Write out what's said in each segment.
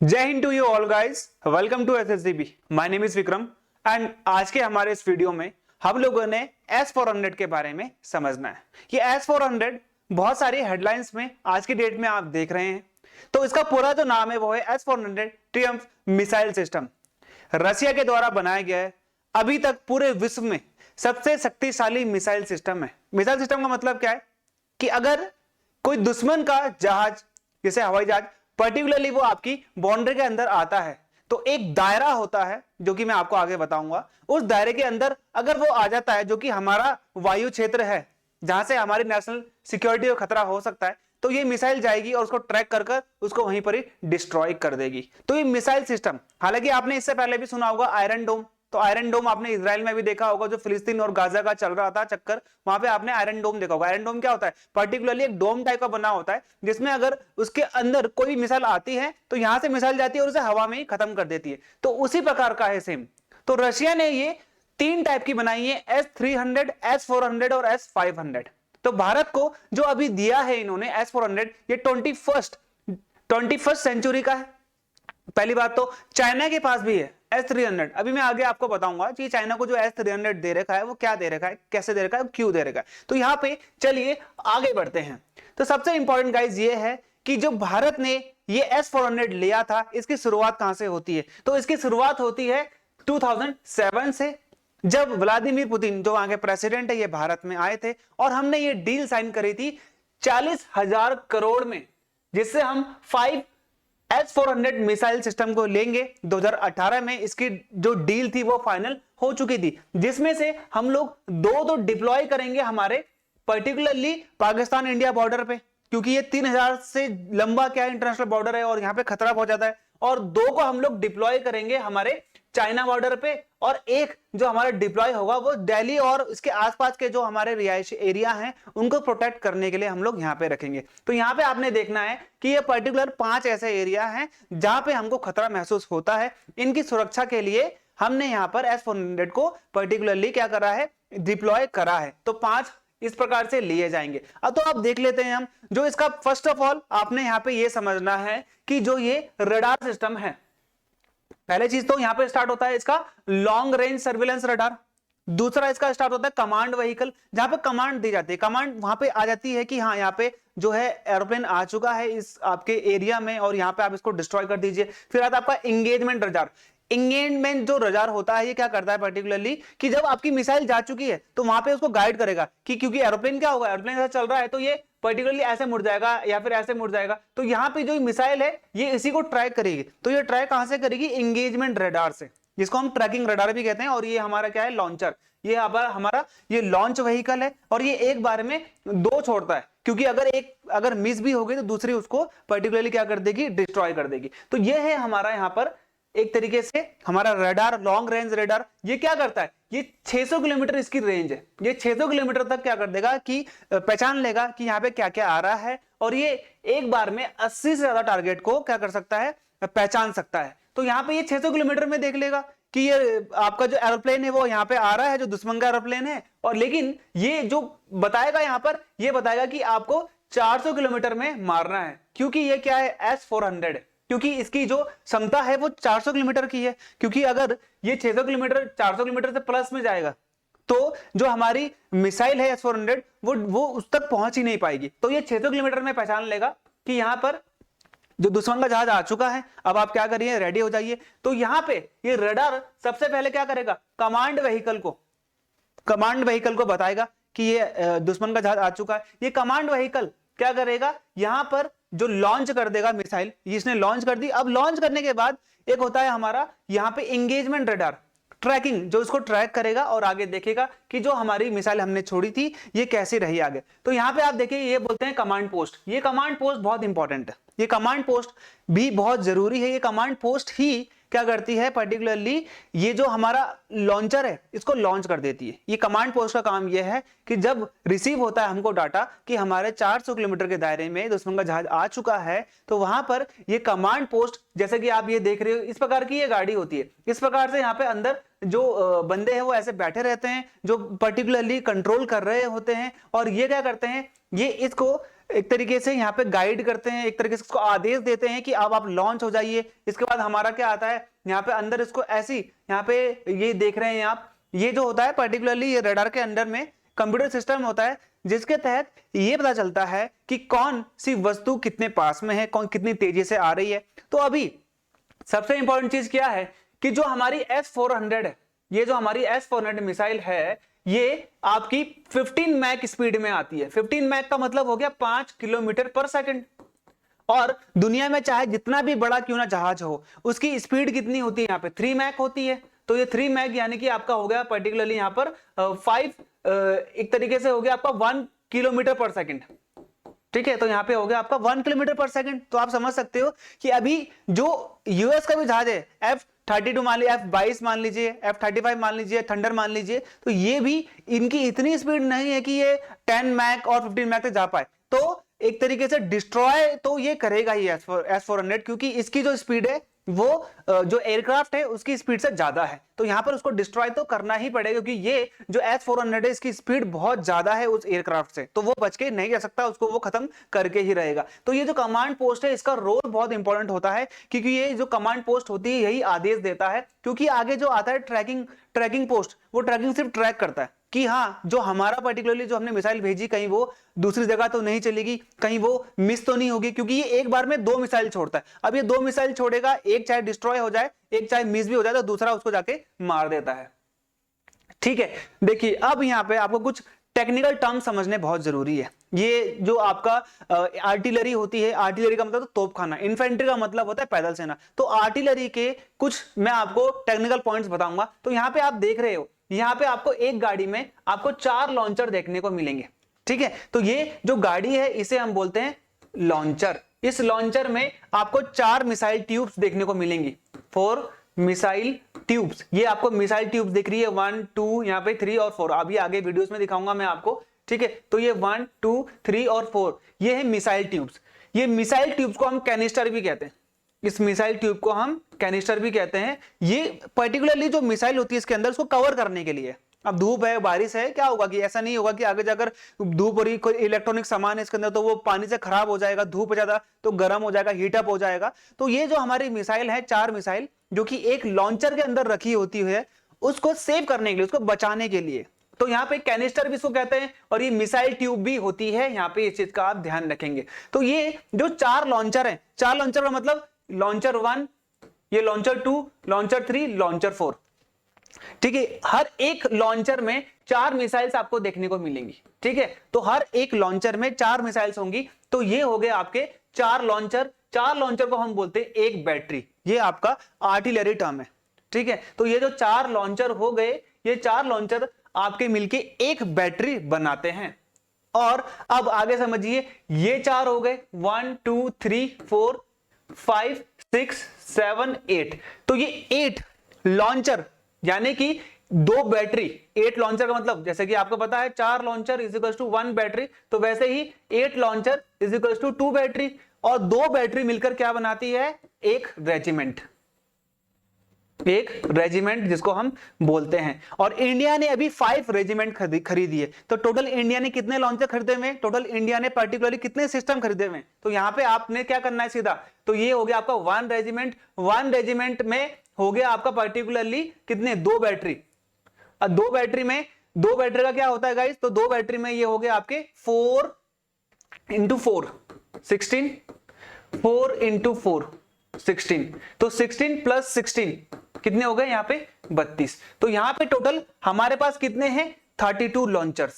जय हिंद to you all guys, welcome to SSCB. My name is Vikram and आज के हमारे इस वीडियो में हम लोगों ने S-400 के बारे में समझना है। ये S-400 बहुत सारी हेडलाइंस में आज की डेट में आप देख रहे हैं। तो इसका पूरा जो नाम है वो है S-400 Triumph missile system. Russia के द्वारा बनाया गया है, अभी तक पूरे विश्व में सबसे शक्तिशाली मिसाइल सिस्टम है। मिसाइल सिस्टम का मतलब क्या है कि अगर कोई दुश्मन का जहाज, जैसे हवाई जहाज, पर्टिकुलरली वो आपकी बाउंड्री के अंदर आता है तो एक दायरा होता है जो कि मैं आपको आगे बताऊंगा। उस दायरे के अंदर अगर वो आ जाता है, जो कि हमारा वायु क्षेत्र है जहां से हमारी नेशनल सिक्योरिटी को खतरा हो सकता है, तो ये मिसाइल जाएगी और उसको ट्रैक कर कर उसको वहीं पर ही डिस्ट्रॉय कर देगी। तो ये मिसाइल सिस्टम, हालांकि आपने इससे पहले भी सुना होगा आयरन डोम। तो आयरन डोम आपने इजराइल में भी देखा होगा, जो फिलिस्तीन और गाजा का चल रहा था चक्कर, वहां पे आपने आयरन डोम देखा होगा। आयरन डोम क्या होता है? पर्टिकुलरली एक डोम टाइप का बना होता है जिसमें अगर उसके अंदर कोई भी मिसाइल आती है तो यहां से मिसाइल जाती है और उसे हवा में ही खत्म कर देती है। तो उसी प्रकार का है सेम। तो रशिया ने ये तीन टाइप की बनाई है, S-300, S-400 और S-500। तो भारत को जो अभी दिया है इन्होंने S-400, ये 21st सेंचुरी का है। पहली बात तो चाइना के पास भी है S-300। अभी मैं आगे आपको बताऊंगा कि चाइना को जो S-300 दे रखा है वो क्या दे रखा है, कैसे दे रखा है, क्यों दे रखा है। तो यहां पे चलिए आगे बढ़ते हैं। तो सबसे इंपॉर्टेंट गाइस ये है कि जो भारत ने ये S-400 लिया था, इसकी शुरुआत कहां से होती है? तो इसकी शुरुआत होती है 2007 से, जब व्लादिमीर पुतिन जो आगे प्रेसिडेंट है ये भारत में आए थे और हमने ये डील साइन करी थी 40,000 करोड़ में, जिससे हम 5 S-400 मिसाइल सिस्टम को लेंगे। 2018 में इसकी जो डील थी वो फाइनल हो चुकी थी, जिसमें से हम लोग दो डिप्लॉय करेंगे हमारे पर्टिकुलरली पाकिस्तान इंडिया बॉर्डर पे, क्योंकि ये 3000 से लंबा क्या इंटरनेशनल बॉर्डर है और यहां पे खतरा पहुंच जाता है। और दो को हम लोग डिप्लॉय करेंगे हमारे चाइना बॉर्डर पे, और एक जो हमारा डिप्लॉय होगा वो दिल्ली और इसके आसपास के जो हमारे रिहायशी एरिया हैं उनको प्रोटेक्ट करने के लिए हम लोग यहां पे रखेंगे। तो यहां पे आपने देखना है कि ये पर्टिकुलर 5 ऐसे एरिया हैं जहां पे हमको खतरा महसूस होता है। इनकी सुरक्षा के लिए हमने यहां पर S-400 को पर्टिकुलरली क्या करा है, डिप्लॉय करा है। तो 5 इस प्रकार से लिए जाएंगे। अब तो आप देख लेते हैं हम, जो इसका फर्स्ट ऑफ ऑल आपने यहां पे ये समझना है कि जो ये रडार सिस्टम है, पहले चीज तो यहां पे स्टार्ट होता है इसका लॉन्ग रेंज सर्विलेंस रडार। दूसरा इसका स्टार्ट होता है कमांड व्हीकल, जहां पे कमांड दी जाती है। कमांड वहां पे आ जाती है कि हाँ यहाँ पे जो है एरोप्लेन आ चुका है इस आपके एरिया में और यहाँ पे आप इसको डिस्ट्रॉय कर दीजिए। फिर आता है आपका इंगेजमेंट रडार। इंगेजमेंट जो रडार होता है ये क्या करता है पर्टिकुलरली कि जब आपकी मिसाइल जा चुकी है तो वहां पे उसको गाइड करेगा कि क्योंकि एरोप्लेन क्या होगा, एरोप्लेन ऐसा चल रहा है तो ये पर्टिकुलरली ऐसे मुड़ जाएगा या फिर ऐसे मुड़ जाएगा। तो यहाँ पे जो मिसाइल है ये इसी को ट्रैक करेगी। तो ये ट्रैक कहां से करेगी? इंगेजमेंट रडार से, जिसको हम ट्रैकिंग रडार भी कहते हैं। और ये हमारा क्या है? लॉन्चर। ये हमारा ये लॉन्च व्हीकल है और ये एक बार में 2 छोड़ता है, क्योंकि अगर मिस भी हो गई तो दूसरी उसको पर्टिकुलरली क्या कर देगी? डिस्ट्रॉय कर देगी। तो ये है हमारा यहाँ पर एक तरीके से हमारा रडार, लॉन्ग रेंज रडार। ये क्या करता है? ये 600 किलोमीटर इसकी रेंज है। ये 600 किलोमीटर तक क्या कर देगा कि पहचान लेगा कि यहाँ पे क्या क्या आ रहा है, और ये एक बार में 80 से ज्यादा टारगेट को क्या कर सकता है? पहचान सकता है। तो यहाँ पे ये 600 किलोमीटर में देख लेगा कि ये आपका जो एरोप्लेन है वो यहाँ पे आ रहा है, जो दुश्मन का एरोप्लेन है। और लेकिन ये जो बताएगा यहाँ पर, ये बताएगा कि आपको 400 किलोमीटर में मारना है, क्योंकि ये क्या है? S-400 है, क्योंकि इसकी जो क्षमता है वो 400 किलोमीटर की है। क्योंकि अगर ये 600 किलोमीटर 400 किलोमीटर से प्लस में जाएगा तो जो हमारी मिसाइल है S-400 वो उस तक पहुंच ही नहीं पाएगी। तो ये 600 किलोमीटर में पहचान लेगा कि यहां पर जो दुश्मन का जहाज आ चुका है, अब आप क्या करिए? रेडी हो जाइए। तो यहां पे ये रडार सबसे पहले क्या करेगा? कमांड व्हीकल को बताएगा कि ये दुश्मन का जहाज आ चुका है। ये कमांड व्हीकल क्या करेगा? यहां पर जो लॉन्च कर देगा मिसाइल, इसने लॉन्च कर दी। अब लॉन्च करने के बाद एक होता है हमारा यहां पे एंगेजमेंट रडार, ट्रैकिंग, जो इसको ट्रैक करेगा और आगे देखेगा कि जो हमारी मिसाइल हमने छोड़ी थी ये कैसी रही आगे। तो यहां पे आप देखिए ये बोलते हैं कमांड पोस्ट। ये कमांड पोस्ट बहुत इंपॉर्टेंट है, ये कमांड पोस्ट भी बहुत जरूरी है। ये कमांड पोस्ट ही क्या करती है पर्टिकुलरली, ये जो हमारा लॉन्चर है इसको लॉन्च कर देती है। ये कमांड पोस्ट का काम यह है कि जब रिसीव होता है हमको डाटा कि हमारे 400 किलोमीटर के दायरे में दुश्मन का जहाज आ चुका है, तो वहां पर ये कमांड पोस्ट, जैसे कि आप ये देख रहे हो इस प्रकार की ये गाड़ी होती है। इस प्रकार से यहाँ पे अंदर जो बंदे हैं वो ऐसे बैठे रहते हैं जो पर्टिकुलरली कंट्रोल कर रहे होते हैं, और ये क्या करते हैं? ये इसको एक तरीके से यहाँ पे गाइड करते हैं, एक तरीके से इसको आदेश देते हैं कि अब आप लॉन्च हो जाइए। इसके बाद हमारा क्या आता है यहाँ पे अंदर, इसको ऐसी यहाँ पे ये देख रहे हैं आप, ये जो होता है पर्टिकुलरली ये रडार के अंदर में कंप्यूटर सिस्टम होता है जिसके तहत ये पता चलता है कि कौन सी वस्तु कितने पास में है, कौन कितनी तेजी से आ रही है। तो अभी सबसे इंपॉर्टेंट चीज क्या है कि जो हमारी S-400 है, ये जो हमारी S-400 मिसाइल है, ये आपकी 15 मैक स्पीड में आती है। 15 मैक का मतलब हो गया 5 किलोमीटर पर सेकंड। और दुनिया में चाहे जितना भी बड़ा क्यों ना जहाज हो, उसकी स्पीड कितनी होती है यहाँ पे 3 मैक होती है। तो ये 3 मैक यानी कि आपका हो गया पर्टिकुलरली यहाँ पर 5 एक तरीके से हो गया आपका 1 किलोमीटर पर सेकंड। ठीक है, तो यहाँ पे हो गया आपका 1 किलोमीटर पर सेकंड। तो आप समझ सकते हो कि अभी जो यूएस का भी जहाज है F-32 मान लीजिए, F-22 मान लीजिए, F-35 मान लीजिए, थंडर मान लीजिए, तो ये भी इनकी इतनी स्पीड नहीं है कि ये 10 मैक और 15 मैक तक जा पाए। तो एक तरीके से डिस्ट्रॉय तो ये करेगा ही S-400, क्योंकि इसकी जो स्पीड है वो जो एयरक्राफ्ट है उसकी स्पीड से ज्यादा है। तो यहां पर उसको डिस्ट्रॉय तो करना ही पड़ेगा, क्योंकि ये जो S-400 है इसकी स्पीड बहुत ज्यादा है उस एयरक्राफ्ट से, तो वो बच के नहीं जा सकता, उसको वो खत्म करके ही रहेगा। तो ये जो कमांड पोस्ट है इसका रोल बहुत इंपॉर्टेंट होता है, क्योंकि ये जो कमांड पोस्ट होती है यही आदेश देता है। क्योंकि आगे जो आता है ट्रैकिंग पोस्ट, वो ट्रैकिंग सिर्फ ट्रैक करता है कि हाँ जो हमारा पर्टिकुलरली जो हमने मिसाइल भेजी कहीं वो दूसरी जगह तो नहीं चलेगी, कहीं वो मिस तो नहीं होगी, क्योंकि ये एक बार में 2 मिसाइल छोड़ता है। अब ये 2 मिसाइल छोड़ेगा, एक चाहे डिस्ट्रॉय हो जाए, एक चाहे मिस भी हो जाए, तो दूसरा उसको जाके मार देता है। ठीक है, देखिए अब यहाँ पे आपको कुछ टेक्निकल टर्म समझने बहुत जरूरी है। ये जो आपका आर्टिलरी होती है, आर्टिलरी का मतलब तो तोपखाना, इन्फेंट्री का मतलब होता है पैदल सेना। तो आर्टिलरी के कुछ मैं आपको टेक्निकल पॉइंट्स बताऊंगा। तो यहाँ पे आप देख रहे हो, यहाँ पे आपको एक गाड़ी में आपको 4 लॉन्चर देखने को मिलेंगे। ठीक है, तो ये जो गाड़ी है इसे हम बोलते हैं लॉन्चर। इस लॉन्चर में आपको 4 मिसाइल ट्यूब्स देखने को मिलेंगी, 4 मिसाइल ट्यूब्स। ये आपको मिसाइल ट्यूब्स दिख रही है 1 2 यहाँ पे 3 और 4, अभी आगे वीडियोस में दिखाऊंगा मैं आपको। ठीक है, तो ये 1 2 3 और 4 ये है मिसाइल ट्यूब्स। ये मिसाइल ट्यूब्स को हम कैनिस्टर भी कहते हैं, इस मिसाइल ट्यूब को हम कैनिस्टर भी कहते हैं। ये पर्टिकुलरली जो मिसाइल होती है इसके अंदर उसको कवर करने के लिए। अब धूप है, बारिश है, क्या होगा कि ऐसा नहीं होगा कि आगे जाकर धूप और कोई इलेक्ट्रॉनिक सामान है इसके अंदर तो वो पानी से खराब हो जाएगा, धूप ज्यादा तो गर्म हो जाएगा, हीटअप हो जाएगा। तो ये जो हमारी मिसाइल है, 4 मिसाइल जो कि एक लॉन्चर के अंदर रखी होती है, उसको सेव करने के लिए, उसको बचाने के लिए, तो यहाँ पे कैनिस्टर भी इसको कहते हैं, और ये मिसाइल ट्यूब भी होती है। यहाँ पे इस चीज का आप ध्यान रखेंगे। तो ये जो 4 लॉन्चर है, 4 लॉन्चर का मतलब लॉन्चर 1, ये लॉन्चर 2, लॉन्चर 3, लॉन्चर 4। ठीक है, हर एक लॉन्चर में 4 मिसाइल्स आपको देखने को मिलेंगी। ठीक है, तो हर एक लॉन्चर में 4 मिसाइल्स होंगी। तो ये हो गए आपके 4 लॉन्चर। 4 लॉन्चर को हम बोलते हैं एक बैटरी, ये आपका आर्टिलरी टर्म है। ठीक है, तो ये जो 4 लॉन्चर हो गए, ये 4 लॉन्चर आपके मिलके एक बैटरी बनाते हैं। और अब आगे समझिए, ये 4 हो गए, 1 2 3 4 5 6 7 8। तो ये 8 लॉन्चर यानी कि 2 बैटरी, 8 लॉन्चर का मतलब जैसे कि आपको पता है 4 launcher is equal to 1 battery, तो वैसे ही 8 launcher is equal to 2 battery, और 2 बैटरी मिलकर क्या बनाती है, एक रेजिमेंट, एक रेजिमेंट जिसको हम बोलते हैं। और इंडिया ने अभी 5 रेजिमेंट खरीदी है। तो टोटल इंडिया ने कितने लॉन्चर खरीदे हुए, टोटल इंडिया ने पर्टिकुलरली कितने सिस्टम खरीदे हुए। तो यहाँ पे आपने क्या करना है सीधा, तो ये हो गया आपका 1 रेजिमेंट। 1 रेजिमेंट में हो गया आपका पर्टिकुलरली कितने, 2 बैटरी। अब 2 बैटरी में, 2 बैटरी का क्या होता है गाइस, तो 2 बैटरी में ये हो गया आपके 4 इंटू 4 16, 4 इंटू 4 16, तो 16 प्लस 16 कितने हो गए यहाँ पे 32। तो यहाँ पे टोटल हमारे पास कितने हैं, 32 लॉन्चर्स।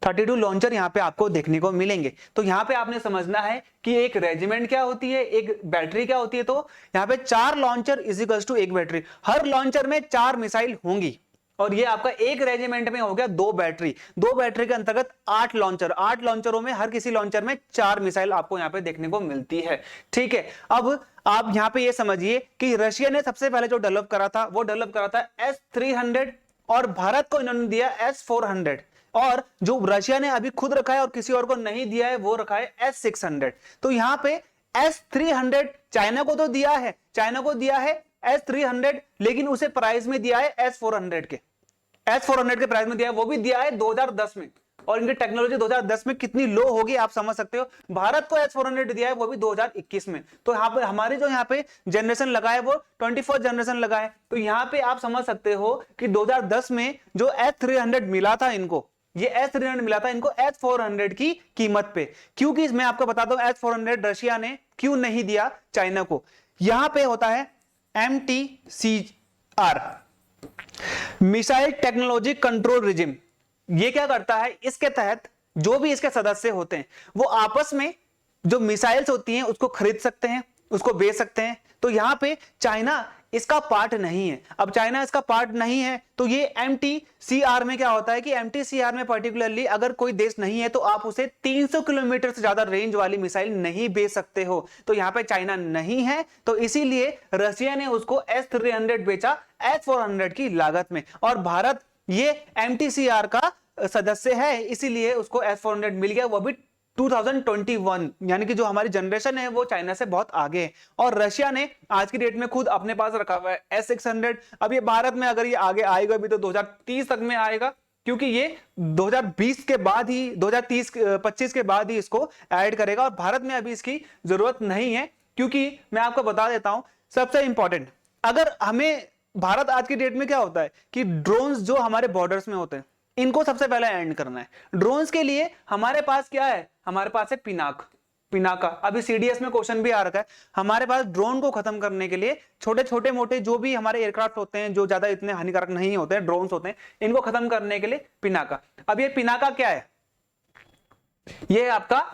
32 लॉन्चर यहाँ पे आपको देखने को मिलेंगे। तो यहाँ पे आपने समझना है कि एक रेजिमेंट क्या होती है, एक बैटरी क्या होती है। तो यहाँ पे 4 लॉन्चर इज इक्वल्स टू एक बैटरी। हर लॉन्चर में 4 मिसाइल होंगी, और ये आपका एक रेजिमेंट में हो गया 2 बैटरी। 2 बैटरी के अंतर्गत 8 लॉन्चर, 8 लॉन्चरों में हर किसी लॉन्चर में 4 मिसाइल आपको यहाँ पे देखने को मिलती है। ठीक है, अब आप यहाँ पे ये समझिए कि रशिया ने सबसे पहले जो डेवलप करा था, वो डेवलप करा था S-300, और भारत को इन्होंने दिया S-400, और जो रशिया ने अभी खुद रखा है और किसी और को नहीं दिया है, वो रखा है S-600। तो यहाँ पे S-300 चाइना को तो दिया है, चाइना को दिया है S-300, लेकिन उसे प्राइस में दिया है S-400 के, S-400 के प्राइस में दिया है, वो भी दिया है 2010 में। और इनकी टेक्नोलॉजी 2010 में कितनी लो होगी आप समझ सकते हो। भारत को S-400 दिया है वो भी 2021 में। तो यहाँ पे हमारी जो यहाँ पे जनरेशन लगा है वो 24th जनरेशन लगा है। तो यहाँ पे आप समझ सकते हो कि 2010 में जो S-300 मिला था इनको, ये S-300 मिला था इनको S-400 की कीमत पे। क्योंकि मैं आपको बता दूं S-400 रशिया ने क्यों नहीं दिया चाइना को। यहां पे होता है MTCR, missile technology control regime. ये क्या करता है, इसके तहत जो भी इसके सदस्य होते हैं वो आपस में जो मिसाइल्स होती हैं उसको खरीद सकते हैं, उसको बेच सकते हैं। तो यहां पे चाइना इसका पार्ट नहीं है। अब चाइना इसका पार्ट नहीं है तो ये MTCR में क्या होता है कि MTCR में पर्टिकुलरली अगर कोई देश नहीं है तो आप उसे 300 किलोमीटर से ज्यादा रेंज वाली मिसाइल नहीं बेच सकते हो। तो यहां पे चाइना नहीं है तो इसीलिए रशिया ने उसको S-300 बेचा S-400 की लागत में। और भारत ये MTCR का सदस्य है इसीलिए उसको S-400 मिल गया, वो भी 2021, यानी कि जो हमारी जनरेशन है वो चाइना से बहुत आगे है। और रशिया ने आज की डेट में खुद अपने पास रखा हुआ है S-600। अब ये भारत में अगर ये आगे आएगा भी तो 2030 तक में आएगा, क्योंकि ये 2020 के बाद ही 2025 के बाद ही इसको ऐड करेगा। और भारत में अभी इसकी जरूरत नहीं है, क्योंकि मैं आपको बता देता हूं सबसे इंपॉर्टेंट, अगर हमें भारत आज की डेट में क्या होता है कि ड्रोन्स जो हमारे बॉर्डर्स में होते हैं इनको सबसे पहले एंड करना है। ड्रोन्स के लिए हमारे पास क्या है, हमारे पास है पिनाका। अभी CDS में क्वेश्चन भी आ रखा है। हमारे पास ड्रोन को खत्म करने के लिए छोटे छोटे मोटे जो भी हमारे एयरक्राफ्ट होते हैं जो ज्यादा इतने हानिकारक नहीं होते हैं, ड्रोन्स होते हैं, इनको खत्म करने के लिए पिनाका। अब ये पिनाका क्या है, ये आपका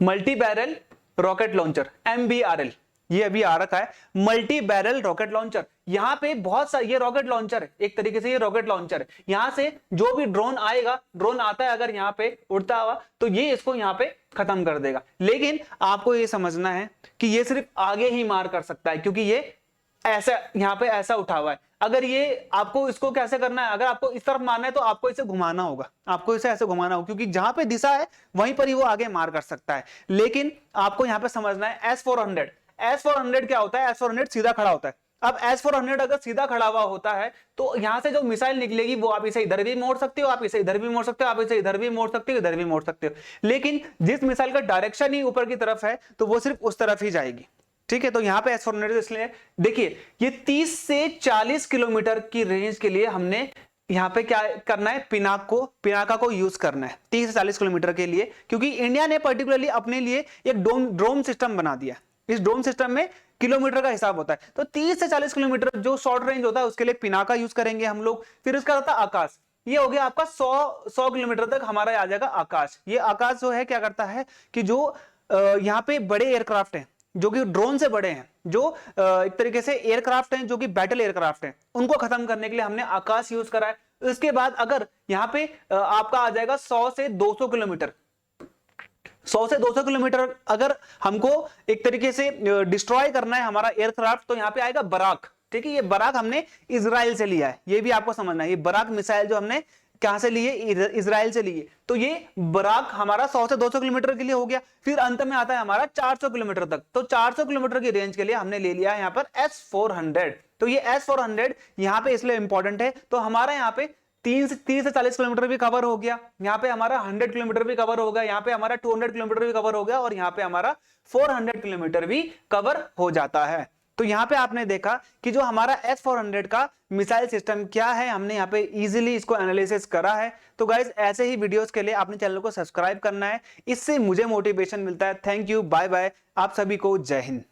multi barrel rocket launcher MBRL, ये अभी आ रखा है मल्टी बैरल रॉकेट लॉन्चर। यहां पे बहुत सा ये रॉकेट लॉन्चर है, एक तरीके से ये रॉकेट लॉन्चर है। यहां से जो भी ड्रोन आएगा, ड्रोन आता है अगर यहां पे उड़ता हुआ तो ये इसको यहां पे खत्म कर देगा। लेकिन आपको ये समझना है कि ये सिर्फ आगे ही मार कर सकता है, क्योंकि ये ऐसा यहां पे ऐसा उठा हुआ है। अगर ये आपको इसको कैसे करना है, अगर आपको इस तरफ मारना है तो आपको इसे घुमाना होगा, आपको इसे ऐसे घुमाना होगा, क्योंकि जहां पे दिशा है वहीं पर ही वो आगे मार कर सकता है। लेकिन आपको यहां पे समझना है S-400 क्या होता है, S-400 सीधा खड़ा होता है। अब S-400 अगर सीधा खड़ा हुआ होता है तो यहां से जो मिसाइल निकलेगी वो आप इसे इधर भी मोड़ सकते हो, आप इसे इधर भी मोड़ सकते हो, आप इसे इधर भी मोड़ सकते हो, इधर भी मोड़ सकते हो। लेकिन जिस मिसाइल का डायरेक्शन ही ऊपर की तरफ है तो वो सिर्फ उस तरफ ही जाएगी। ठीक है, तो यहां पे S-400 इसलिए देखिए ये 30 से 40 किलोमीटर की रेंज के लिए हमने यहां पे क्या करना है, पिनाका को यूज करना है 30 से 40 किलोमीटर के लिए, क्योंकि इंडिया ने पर्टिकुलरली अपने लिए एक ड्रोन सिस्टम बना दिया। इस ड्रोन सिस्टम में किलोमीटर का हिसाब होता है, तो 30 से 40 किलोमीटर जो शॉर्ट रेंज होता है उसके लिए पिनाका यूज करेंगे हम लोग। फिर उसका होता है आकाश, ये हो गया आपका 100 किलोमीटर तक हमारा आ जाएगा आकाश। ये आकाश जो है क्या करता है कि जो यहाँ पे बड़े एयरक्राफ्ट हैं जो कि ड्रोन से बड़े हैं, जो एक तरीके से एयरक्राफ्ट हैं जो कि बैटल एयरक्राफ्ट हैं, उनको खत्म करने के लिए हमने आकाश यूज करा है। इसके बाद अगर यहाँ पे आपका आ जाएगा 100 से 200 किलोमीटर, 100 से 200 किलोमीटर अगर हमको एक तरीके से डिस्ट्रॉय करना है हमारा एयरक्राफ्ट, तो यहां पे आएगा बराक। ठीक है, ये बराक हमने इजराइल से लिया है, ये भी आपको समझना है। ये बराक मिसाइल जो हमने कहां से लिए, इजराइल से लिए। तो ये बराक हमारा 100 से 200 किलोमीटर के लिए हो गया। फिर अंत में आता है हमारा 400 किलोमीटर तक। तो 400 किलोमीटर की रेंज के लिए हमने ले लिया है यहाँ पर S-400। तो ये S-400 यहाँ पे इसलिए इंपॉर्टेंट है, तो हमारा यहाँ पे 30 से 40 किलोमीटर भी कवर हो गया, यहाँ पे हमारा 100 किलोमीटर भी कवर हो गया, यहाँ पे हमारा 200 किलोमीटर भी कवर हो गया, और यहाँ पे हमारा 400 किलोमीटर भी कवर हो जाता है। तो यहाँ पे आपने देखा कि जो हमारा S-400 का मिसाइल सिस्टम क्या है, हमने यहाँ पे इजीली इसको एनालिसिस करा है। तो गाइज ऐसे ही वीडियोस के लिए अपने चैनल को सब्सक्राइब करना है, इससे मुझे मोटिवेशन मिलता है। थैंक यू, बाय बाय, आप सभी को जय हिंद।